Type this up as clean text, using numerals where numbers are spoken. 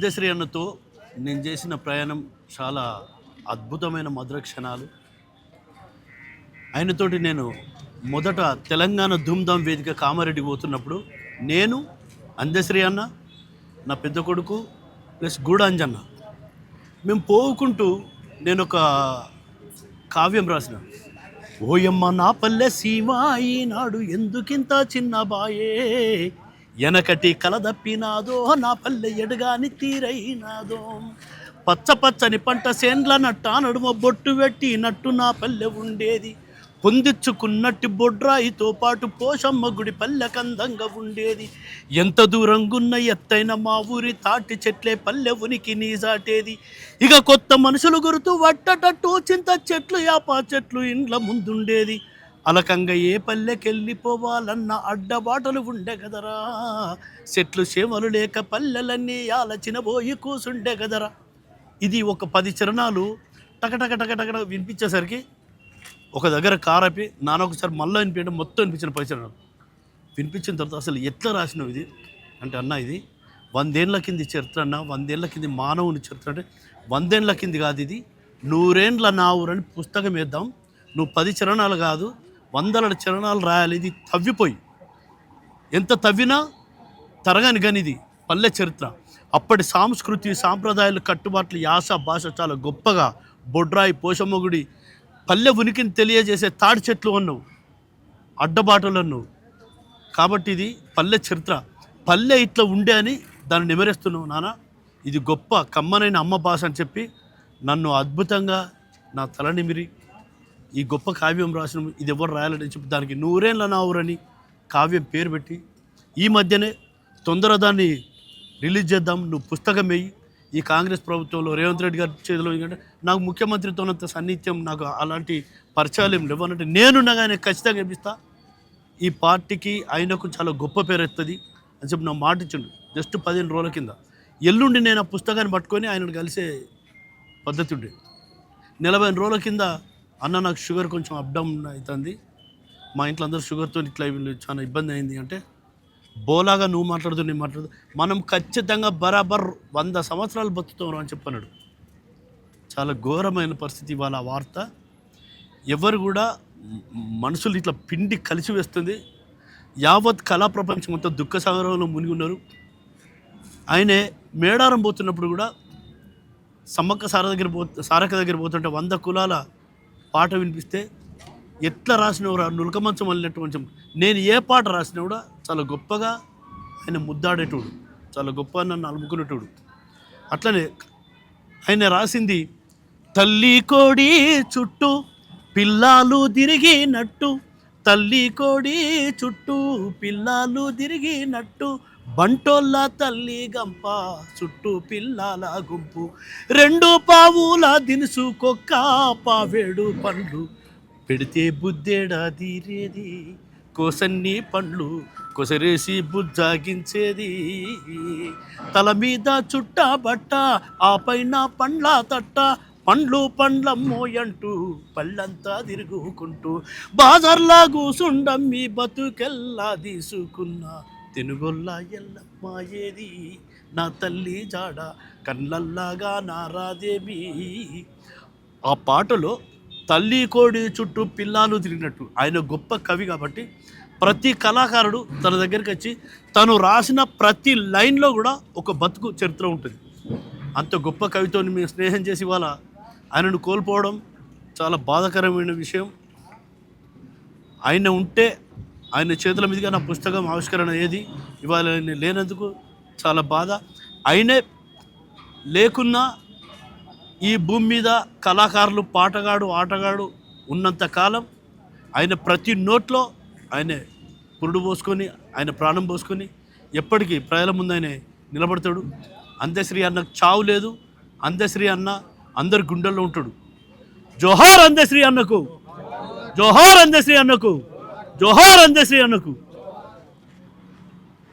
అందశ్రీ అన్నతో నేను చేసిన ప్రయాణం చాలా అద్భుతమైన మధుర క్షణాలు. ఆయనతోటి నేను మొదట తెలంగాణ ధూమ్ధామ్ వేదిక కామారెడ్డి పోతున్నప్పుడు నేను, అందశ్రీ అన్న, నా పెద్ద కొడుకు ప్లస్ గూడాంజన్న మేము పోవుకుంటూ నేను ఒక కావ్యం రాసిన. ఓయమ్మ నా పల్లె సీమా ఈనాడు ఎందుకింత చిన్న బాయే, ఎనకటి కలదప్పినాదో నా పల్లె ఎడగాని తీరైనాదో, పచ్చ పచ్చని పంట సేండ్ల నట్ట నడుమ బొట్టు పెట్టి నట్టు నా పల్లె ఉండేది, పొందిచ్చుకున్నట్టు బొడ్రాయితో పాటు పోషమ్మ గుడి పల్లె కందంగా ఉండేది, ఎంత దూరంగున్న ఎత్తైన మా ఊరి తాటి చెట్లే పల్లె ఉనికి నీజాటేది, ఇక కొత్త మనుషులు గురుతూ వట్టటట్టు చింత చెట్లు యాపా చెట్లు ఇండ్ల ముందుండేది, అలకంగా ఏ పల్లెకెళ్ళిపోవాలన్న అడ్డబాటలు ఉండే కదరా, చెట్లు చేమలు లేక పల్లెలన్నీ ఆలచినబోయి కూసుండే కదరా. ఇది ఒక 10 చరణాలు టకటక టకటక వినిపించేసరికి ఒక దగ్గర కారపి నానొకసారి మళ్ళీ వినిపించడం మొత్తం వినిపించిన 10 చరణాలు వినిపించిన తర్వాత అసలు ఎట్లా రాసినావు ఇది అంటే, అన్న ఇది 100 ఏళ్ళ కింది చరిత్ర అన్న, 100 ఏళ్ళ కింది మానవుని చరిత్ర అంటే 100 ఏళ్ళ కింది కాదు ఇది, 100 ఏండ్ల నా ఊరని పుస్తకం వేద్దాం, నువ్వు 10 చరణాలు కాదు 100 చరణాలు రాయాలి, ఇది తవ్విపోయి ఎంత తవ్వినా తరగని కానీ ఇది పల్లె చరిత్ర. అప్పటి సంస్కృతి సాంప్రదాయాలు కట్టుబాట్లు యాస భాష చాలా గొప్పగా బొడ్రాయి పోషమ్మ గుడి పల్లె ఉనికిని తెలియజేసే తాడి చెట్లు అన్నావు, అడ్డబాటలు అన్నావు, కాబట్టి ఇది పల్లె చరిత్ర, పల్లె ఇట్లా ఉండే అని దాన్ని నిమరేస్తున్నావు నాన్న, ఇది గొప్ప కమ్మనైన అమ్మ భాష అని చెప్పి నన్ను అద్భుతంగా నా తల నిమిరి ఈ గొప్ప కావ్యం రాసిన, ఇది ఎవరు రాయాలని చెప్పి దానికి 100 ఏళ్ళ నా ఊరని కావ్యం పేరు పెట్టి ఈ మధ్యనే తొందర దాన్ని రిలీజ్ చేద్దాం, నువ్వు పుస్తకం వేయి, ఈ కాంగ్రెస్ ప్రభుత్వంలో రేవంత్ రెడ్డి గారి చేతిలో, ఎందుకంటే నాకు ముఖ్యమంత్రితోనంత సన్నిహిత్యం, నాకు అలాంటి పరిచయాలు ఏం లేవు అన్నట్టు నేనున్నగా ఆయన ఖచ్చితంగా ఇప్పిస్తా, ఈ పార్టీకి ఆయనకు చాలా గొప్ప పేరు ఎత్తుంది అని చెప్పి నా మాట ఇచ్చిండు. జస్ట్ 15 రోజుల కింద ఎల్లుండి నేను ఆ పుస్తకాన్ని పట్టుకొని ఆయనను కలిసే పద్ధతి ఉండే. 40 రోజుల కింద అన్న నాకు షుగర్ కొంచెం అప్ డౌన్ అవుతుంది, మా ఇంట్లో అందరూ షుగర్తో ఇట్లా చాలా ఇబ్బంది అయింది అంటే, బోలాగా నువ్వు మాట్లాడుతూ నేను మాట్లాడుతూ మనం ఖచ్చితంగా బరాబర్ 100 సంవత్సరాలు బతుకుతాం అని చెప్పన్నాడు. చాలా ఘోరమైన పరిస్థితి ఇవాళ ఆ వార్త. ఎవరు కూడా మనుషులు ఇట్లా పిండి కలిసి వేస్తుంది, యావత్ కళా ప్రపంచం అంతా దుఃఖ సాగరంలో మునిగి ఉన్నారు. ఆయనే మేడారం పోతున్నప్పుడు కూడా సమ్మక్క సారక్క దగ్గర పోతుంటే 100 కులాల పాట వినిపిస్తే ఎట్లా రాసినవరా నులక మంచం అల్లినట్టు కొంచెం, నేను ఏ పాట రాసినా కూడా చాలా గొప్పగా ఆయన ముద్దాడేటోడు, చాలా గొప్ప నన్ను అలుముకునేటోడు. అట్లనే ఆయన రాసింది, తల్లి కోడి చుట్టూ పిల్లాలు తిరిగినట్టు, తల్లి కోడి చుట్టూ పిల్లాలు తిరిగినట్టు, బంటోళ్ళ తల్లి గంప చుట్టూ పిల్లాల గుంపు, 2 పావుల దినుసు కొక్క పావేడు పండ్లు, పెడితే బుద్ధేడా తీరేది, కోసన్ని పండ్లు కొసరేసి బుజ్జాగించేది, తల మీద చుట్ట బట్ట ఆ పైన పండ్ల తట్ట, పండ్లు పండ్లమ్మోయంటూ పళ్ళంతా తిరుగుకుంటూ, బాజర్లా కూసుండమ్మి బతుకెల్లా తీసుకున్న తెనుగొల్ల ఎల్లమ్మ ఏది, నా తల్లి జాడ కళ్ళల్లాగా నారాదేవి. ఆ పాటలో తల్లి కోడి చుట్టూ పిల్లాలు తిరిగినట్టు, ఆయన గొప్ప కవి కాబట్టి ప్రతి కళాకారుడు తన దగ్గరికి వచ్చి తను రాసిన ప్రతి లైన్లో కూడా ఒక బతుకు చరిత్ర ఉంటుంది. అంత గొప్ప కవితో మేము స్నేహం చేసి ఇవాళ ఆయనను కోల్పోవడం చాలా బాధాకరమైన విషయం. ఆయన ఉంటే ఆయన చేతుల మీదుగా నా పుస్తకం ఆవిష్కరణ అయ్యేది, ఇవాళ ఆయన లేనందుకు చాలా బాధ. ఆయనే లేకున్నా ఈ భూమి మీద కళాకారులు పాటగాడు ఆటగాడు ఉన్నంత కాలం ఆయన ప్రతి నోట్లో ఆయన పురుడు పోసుకొని ఆయన ప్రాణం పోసుకొని ఎప్పటికీ ప్రజల ముందు ఆయన నిలబడతాడు. అందశ్రీ అన్నకు చావు లేదు, అందశ్రీ అన్న అందరి గుండెల్లో ఉంటాడు. జోహార్ అందశ్రీ అన్నకు, జోహార్ అందశ్రీ అన్నకు, జోహార్ అందశ్రీ అన్నకు.